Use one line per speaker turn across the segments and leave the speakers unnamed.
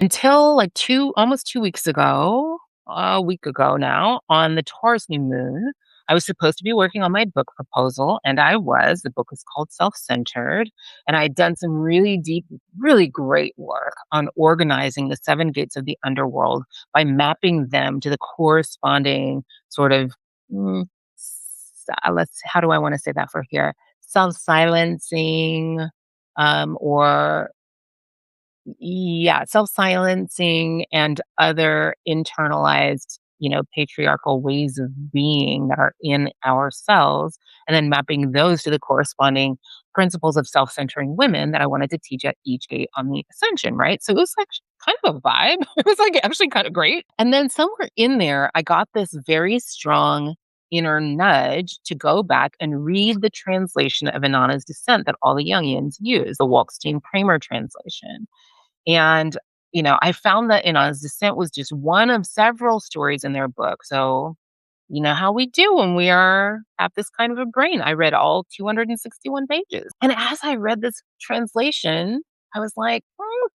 Until like almost 2 weeks ago, a week ago now, on the Taurus new moon, I was supposed to be working on my book proposal, and I was. The book is called Self Centered. And I had done some really deep, really great work on organizing the seven gates of the underworld by mapping them to the corresponding sort of, mm, how do I want to say that for here? Self silencing, or yeah, self-silencing and other internalized, patriarchal ways of being that are in ourselves, and then mapping those to the corresponding principles of self-centering women that I wanted to teach at each gate on the ascension, right? So it was like kind of a vibe. It was like actually kind of great. And then somewhere in there, I got this very strong inner nudge to go back and read the translation of Inanna's Descent that all the Jungians use, the Walkstein-Kramer translation. And, I found that Inanna's Descent was just one of several stories in their book. So, you know how we do when we have this kind of a brain. I read all 261 pages. And as I read this translation, I was like,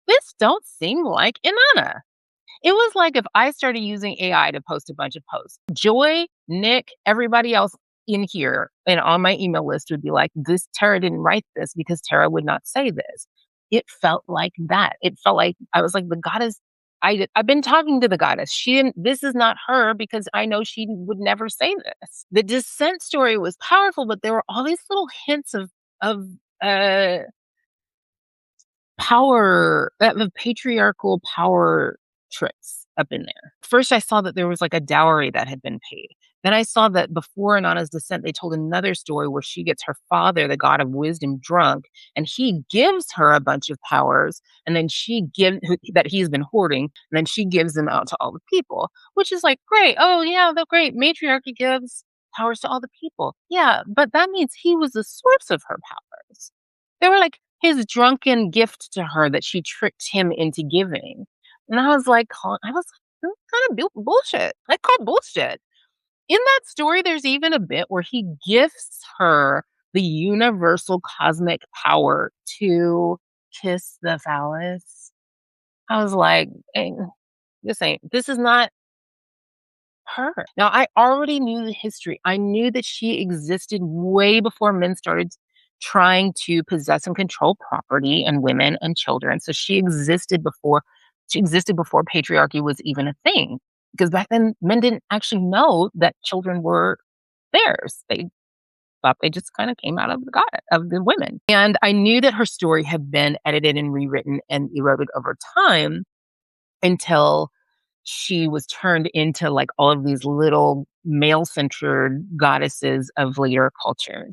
this don't seem like Inanna. It was like if I started using AI to post a bunch of posts. Joy, Nick, everybody else in here and on my email list would be like, this Tara didn't write this because Tara would not say this. It felt like that. It felt like I was like the goddess. I've been talking to the goddess. She didn't. This is not her because I know she would never say this. The descent story was powerful, but there were all these little hints of uh power, the patriarchal power trips up in there. First, I saw that there was like a dowry that had been paid. Then I saw that before Inanna's Descent, they told another story where she gets her father, the god of wisdom, drunk, and he gives her a bunch of powers, and then that he's been hoarding, and then she gives them out to all the people, which is like great. Oh yeah, the great matriarchy gives powers to all the people. Yeah, but that means he was the source of her powers. They were like his drunken gift to her that she tricked him into giving. And I was like, "This kind of bullshit." I call bullshit. In that story, there's even a bit where he gifts her the universal cosmic power to kiss the phallus. I was like, this is not her. Now, I already knew the history. I knew that she existed way before men started trying to possess and control property and women and children. So she existed before patriarchy was even a thing. Because back then men didn't actually know that children were theirs. They thought they just kind of came out of the women. And I knew that her story had been edited and rewritten and eroded over time until she was turned into like all of these little male centered goddesses of later cultures.